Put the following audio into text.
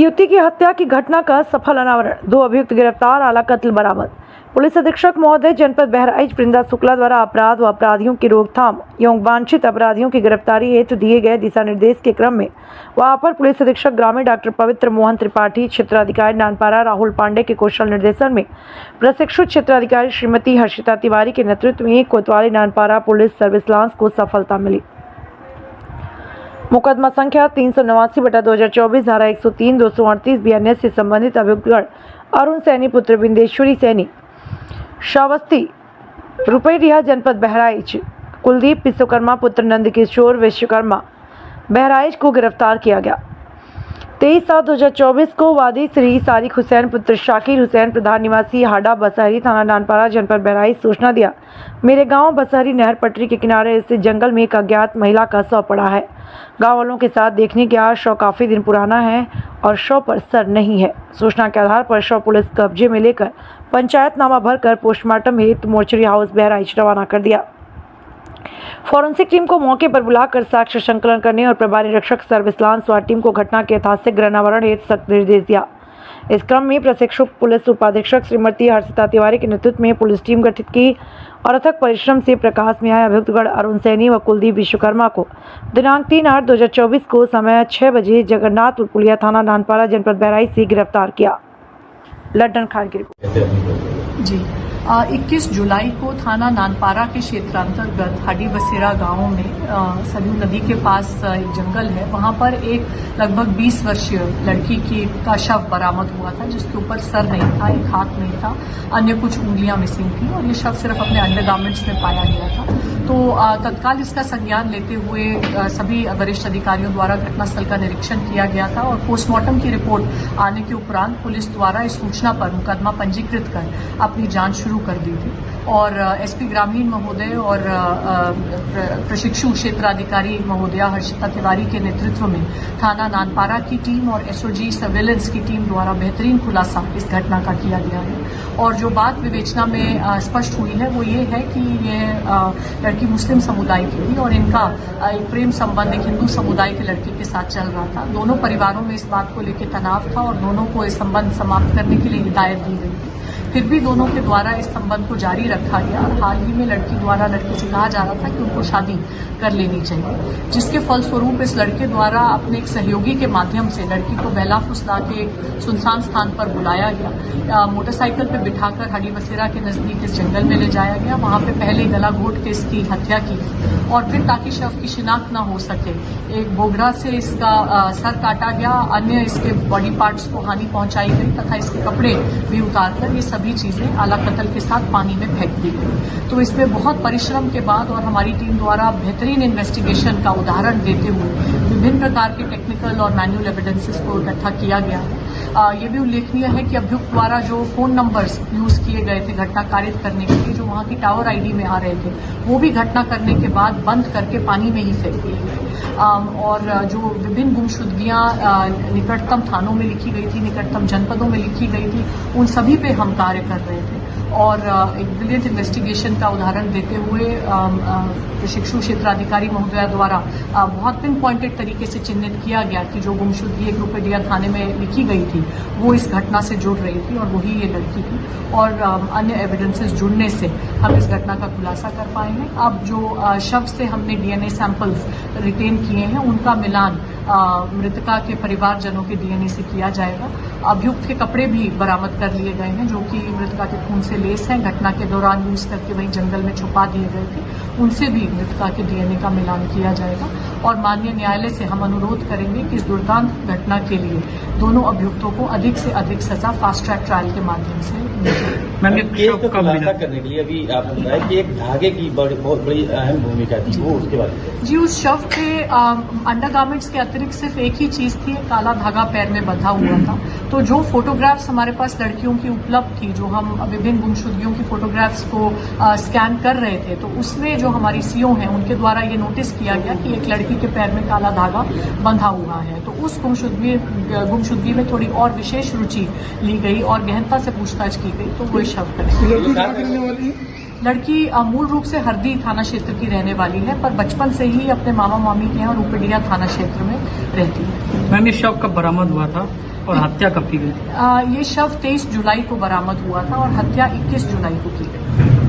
युवती की हत्या की घटना का सफल अनावरण, 2 अभियुक्त गिरफ्तार, आला कत्ल बरामद। पुलिस अधीक्षक महोदय जनपद बहराइच वृंदा शुक्ला द्वारा अपराध व अपराधियों की रोकथाम एवं वांछित अपराधियों की गिरफ्तारी हेतु दिए गए दिशा निर्देश के क्रम में वहां पर पुलिस अधीक्षक ग्रामीण डॉक्टर पवित्र मोहन त्रिपाठी, क्षेत्राधिकारी नानपारा राहुल पांडे के कौशल निर्देशन में प्रशिक्षुत क्षेत्राधिकारी श्रीमती हर्षिता तिवारी के नेतृत्व में कोतवाली नानपारा पुलिस सर्विस लांस को सफलता मिली। मुकदमा संख्या 389/2024 धारा 103, 238 BNS से संबंधित अभियुक्तगण अरुण सैनी पुत्र बिंदेश्वरी सैनी, श्रावस्ती रुपैया जनपद बहराइच, कुलदीप विश्वकर्मा पुत्र नंदकिशोर विश्वकर्मा बहराइच को गिरफ्तार किया गया। 23/7/2024 को वादी श्री सारिक हुसैन पुत्र शाकिर हुसैन प्रधान निवासी हाडा बसहरी थाना नानपारा जनपद बहराइच सूचना दिया, मेरे गांव बसहरी नहर पटरी के किनारे स्थित जंगल में एक अज्ञात महिला का शव पड़ा है। गांव वालों के साथ देखने गया, शव काफी दिन पुराना है और शव पर सर नहीं है। सूचना के आधार पर शव पुलिस कब्जे में लेकर पंचायतनामा भरकर पोस्टमार्टम हेतु मोर्चरी हाउस बहराइच रवाना कर दिया। फॉरेंसिक टीम को मौके पर बुलाकर साक्ष्य संकलन करने और प्रभारी निरीक्षक सर्विस लांस स्वाट टीम को घटना के यथाशीघ्र अनावरण हेतु सख्त निर्देश दिया। इस क्रम में प्रशिक्षु पुलिस उपाधीक्षक श्रीमती हर्षिता तिवारी के नेतृत्व में पुलिस टीम गठित की और अथक परिश्रम से प्रकाश में आए अभियुक्तगण अरुण सैनी व कुलदीप विश्वकर्मा को दिनांक 3/8/2024 को समय 6 बजे जगन्नाथपुर पुलिया थाना नानपारा जनपद बहराइच से गिरफ्तार किया। लड्डन खान की रिपोर्ट। जी 21 जुलाई को थाना नानपारा के क्षेत्रांतर्गत हाडी बसेरा गांव में सरयू नदी के पास एक जंगल है, वहां पर एक लगभग 20 वर्षीय लड़की का शव बरामद हुआ था, जिसके ऊपर सर नहीं था, एक हाथ नहीं था, अन्य कुछ उंगलियां मिसिंग थी और ये शव सिर्फ अपने अंडरगारमेंट्स में पाया गया था। तो तत्काल इसका संज्ञान लेते हुए सभी वरिष्ठ अधिकारियों द्वारा घटनास्थल का निरीक्षण किया गया था और पोस्टमार्टम की रिपोर्ट आने के उपरांत पुलिस द्वारा इस सूचना पर मुकदमा पंजीकृत कर अपनी जांच शुरू कर दी थी और एसपी ग्रामीण महोदय और प्रशिक्षु क्षेत्राधिकारी महोदया हर्षिता तिवारी के नेतृत्व में थाना नानपारा की टीम और एसओजी सर्वेलेंस की टीम द्वारा बेहतरीन खुलासा इस घटना का किया गया है। और जो बात विवेचना में स्पष्ट हुई है वो ये है कि ये लड़की मुस्लिम समुदाय की थी और इनका एक प्रेम संबंध एक हिंदू समुदाय के लड़के के साथ चल रहा था। दोनों परिवारों में इस बात को लेकर तनाव था और दोनों को इस संबंध समाप्त करने के लिए हिदायत दी गई थी। फिर भी दोनों के द्वारा इस संबंध को जारी रखा गया और हाल ही में लड़की द्वारा लड़के से कहा जा रहा था कि उनको शादी कर लेनी चाहिए, जिसके फलस्वरूप इस लड़के द्वारा अपने एक सहयोगी के माध्यम से लड़की को बहला फुसला के सुनसान स्थान पर बुलाया गया, मोटरसाइकिल पर बिठाकर हाडी बसेरा के नजदीक इस जंगल में ले जाया गया। वहां पे पहले गला घोट के इसकी हत्या की और फिर ताकि शव की शिनाख्त न हो सके एक बोगरा से इसका सर काटा गया, अन्य इसके बॉडी पार्ट्स को हानि पहुंचाई गई तथा इसके कपड़े भी उतारकर ये सभी चीजें आला कत्ल के साथ पानी में फेंक दी गई। तो इसमें बहुत परिश्रम के बाद और हमारी टीम द्वारा बेहतरीन इन्वेस्टिगेशन का उदाहरण देते हुए विभिन्न प्रकार के टेक्निकल और मैनुअल एविडेंसेस को इकट्ठा किया गया है। ये भी उल्लेखनीय है कि अभियुक्त द्वारा जो फोन नंबर्स यूज किए गए थे घटना कारित करने के लिए, जो वहां की टावर आईडी में आ रहे थे, वो भी घटना करने के बाद बंद करके पानी में ही फेंक दिए गए। और जो विभिन्न गुमशुदगियां निकटतम थानों में लिखी गई थी, निकटतम जनपदों में लिखी गई थी, उन सभी पे हम कार्य कर रहे थे और एक ब्रिलियंट इन्वेस्टिगेशन का उदाहरण देते हुए प्रशिक्षु क्षेत्राधिकारी महोदया द्वारा बहुत पिन पॉइंटेड तरीके से चिन्हित किया गया कि जो गुमशुदगी एक रुपया थाने में लिखी गई थी वो इस घटना से जुड़ रही थी और वही ये लड़की थी और अन्य एविडेंसेस जुड़ने से हम इस घटना का खुलासा कर पाए हैं। अब जो शव से हमने डीएनए सैंपल्स रिटेन किए हैं उनका मिलान मृतका के परिवारजनों के डीएनए से किया जाएगा। अभियुक्त के कपड़े भी बरामद कर लिए गए हैं जो कि मृतका के खून से लेस हैं, घटना के दौरान यूज करके वहीं जंगल में छुपा दिए गए थे, उनसे भी मृतका के डीएनए का मिलान किया जाएगा और माननीय न्यायालय से हम अनुरोध करेंगे कि इस दुर्दांत घटना के लिए दोनों अभियुक्तों को अधिक से अधिक सजा फास्ट ट्रैक ट्रायल के माध्यम से मिले। केस को खुलासा करने के लिए अभी आपने बताया कि एक धागे की बहुत बड़ी अहम भूमिका थी, वो उसके बाद जी उस शव के अंडरगारमेंट्स के अतिरिक्त सिर्फ एक ही चीज थी, काला धागा पैर में बंधा हुआ था। तो जो फोटोग्राफ्स हमारे पास लड़कियों की उपलब्ध थी, जो हम विभिन्न गुमशुदगियों की फोटोग्राफ्स को स्कैन कर रहे थे, तो उसमें जो हमारी सीओ हैं उनके द्वारा ये नोटिस किया गया कि एक लड़की के पैर में काला धागा बंधा हुआ है। तो उस गुमशुदगी में थोड़ी और विशेष रुचि ली गई और गहनता से पूछताछ की गई, तो वो शव करें। लड़की मूल रूप से हरदी थाना क्षेत्र की रहने वाली है, पर बचपन से ही अपने मामा मामी के यहाँ रूपेडिया थाना क्षेत्र में रहती है। मैम ये शव कब बरामद हुआ था और हत्या कब की गई? ये शव 23 जुलाई को बरामद हुआ था और हत्या 21 जुलाई को की गई।